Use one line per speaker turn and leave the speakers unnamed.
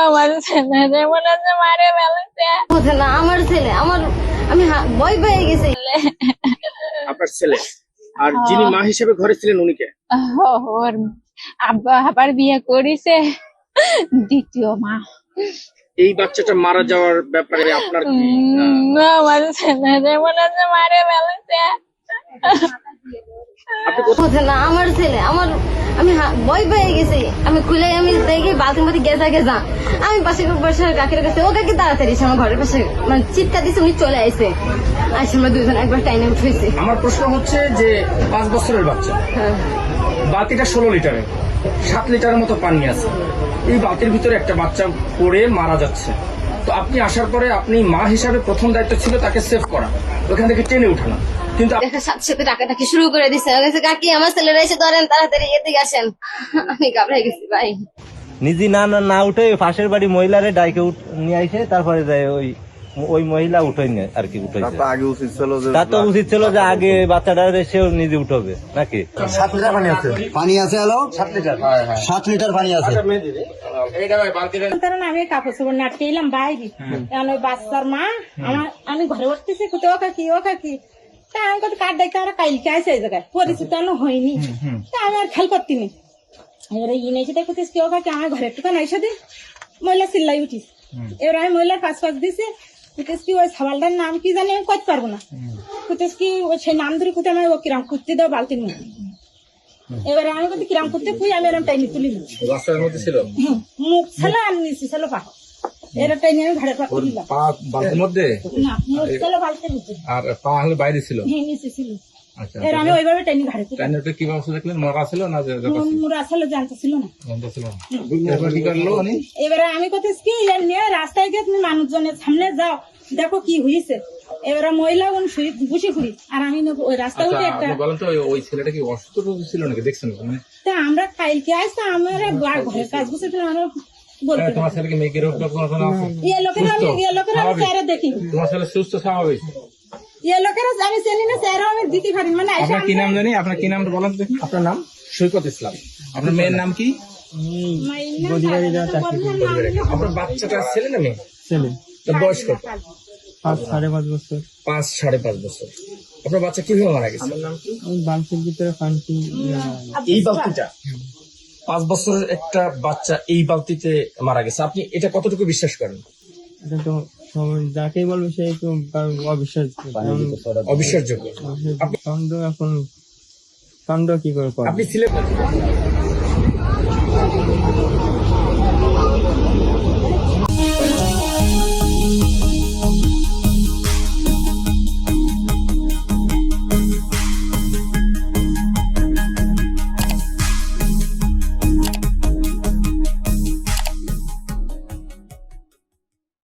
আমার ছেলে যেমন আছে মারে ফেলেছে
না আমার ছেলে আমি ভয় পেয়ে গেছি।
আপনার ছেলে আর যিনি মা হিসেবে ঘরে ছিলেন উনিকে?
ওর আব্বা আবার বিয়ে করেছে দ্বিতীয় মা।
এই বাচ্চাটা মারা যাওয়ার ব্যাপারে আপনার কি
আমার ছেলে যেমন আছে মারে ফেলেছে।
আপনি কোথায়?
না আমার ছেলে আমি ভয় পেয়ে গেছি। আমি খুলে আমি দেখি বালতির মধ্যে গেজা আমি পাশে কাকের কাছে ও কাকে তাড়াতাড়ি এসে আমার ঘরের পাশে মানে চিৎকার দিচ্ছে, উনি চলে আসে আমরা দুজন একবার টাইনে উঠেছি।
আমার প্রশ্ন হচ্ছে যে 5 বছরের বাচ্চা, বালতিটা 16 লিটারের, 7 লিটারের মতো পানি আছে, এই বালতির ভিতরে একটা বাচ্চা পড়ে মারা যাচ্ছে। তো আপনি আসার পরে আপনি মা হিসাবে প্রথম দায়িত্ব ছিল তাকে সেভ করা, ওখান থেকে টেনে উঠানো, কিন্তু
দেখার সাথে সাথে ডাকাটাকি শুরু করে দিচ্ছে। কাকি আমার ছেলেরা এসে ধরেন, তাড়াতাড়ি এদিকে আসেন। আমি ঘাবড়ে গেছি ভাই।
নিজে না উঠে পাশের বাড়ি মহিলারে ডাইকে নিয়ে আসে, তারপরে যায় ওই মহিলা উঠে নিয়ে আর কি উঠেছে। তার তো উচিত ছিল যে আগে বাচ্চাটা সেও নিজে উঠবে নাকি।
7 লিটার পানি আছে হ্যালো 7 লিটার 7 লিটার পানি আছে।
কারণ আমি কাপড় চোপড় নাটকে এলাম বাইরে, এখন ওই বাচ্চার মা আমি ঘরে উঠতেছি ও কাকি তা আমি কত কাঠ ডাইতে আমরা কাইলকে আসে এই জায়গায় পরিচিত হয়নি, তা আমি আর খেয়াল করতিনি। এবারে ইনেছি দেখতেছি কেউ কাকি আমার ঘরে একটুখানি এসে দিই মহিলা চিল্লাই উঠিস। এবার আমি মহিলার পাশ দিছে কুতেস কি ওই সাবালটার নাম কি জানি আমি করতে পারবো না। কুতেস কি ওই সেই নাম ধরে কুতে আমি ও কিরাম কুর্তি দাও বালতির মধ্যে। এবারে আমি কিন্তু কিরাম করতে খুঁই আমি এরম টাইনি তুলি মুখ ছিল আর নিচে ছিল পা, এরম টাইনি আমি ঘাড়ে পাক দিলাম
বালতির মধ্যে,
না মুখ ছিল বালতির নিচে
আর পা হলে বাইরে ছিল।
হ্যাঁ নিচে ছিল।
আচ্ছা,
এর আমি ওইভাবে টাইনি ঘাড়ে তুলি।
টাইনারটা কি ব্যবস্থা দেখলেন? মরা ছিল না
মুরা আসলে জানতে ছিল না।
এরপর কি করলো উনি?
এবারে আমি কথা কি নিয়ে রাস্তায় গিয়ে তুমি মানুষজনের সামনে যাও দেখো কি হয়েছে। এবারে মহিলা বসে ঘুরি আর আমি ওই রাস্তা উঠে একটা
বলেন তো ওই ছেলেটা কি অসুস্থ ছিল নাকি দেখছেন?
তা আমরা কালকে আসতে আমার ঘরের কাজ বসে আমরা বলতে
তোমার ছেলেকে মেয়েকে রোগ আছে?
ইয়ে লোকেরা আমি চেহারা দেখি
তোমার ছেলে সুস্থ স্বাভাবিক?
ইয়ে লোকেরা আমি চিনি না, চেহারা আমি দিতে পারি মানে।
আপনার কি নাম জানি? আপনার কি নামটা বলেন? আপনার নাম? সৈকত ইসলাম। আপনার মেয়ের নাম কি? আপনার বাচ্চাটা ছেলে না মেয়ে?
ছেলে।
বয়স কত?
5.5 বছর।
5-5.5 বছর। আপনার বাচ্চা কিভাবে মারা গেছে?
বালতির ভিতরে পানি।
এই বালতিটা 5 বছরের একটা বাচ্চা এই বালতিতে মারা গেছে, আপনি এটা কতটুকু বিশ্বাস করেন?
এটা তো সবাই যাকেই বলবে সেই তো
অবিশ্বাসযোগ্য।
কাণ্ড এখন কাণ্ড কি করে করে?
আপনি ছিলেন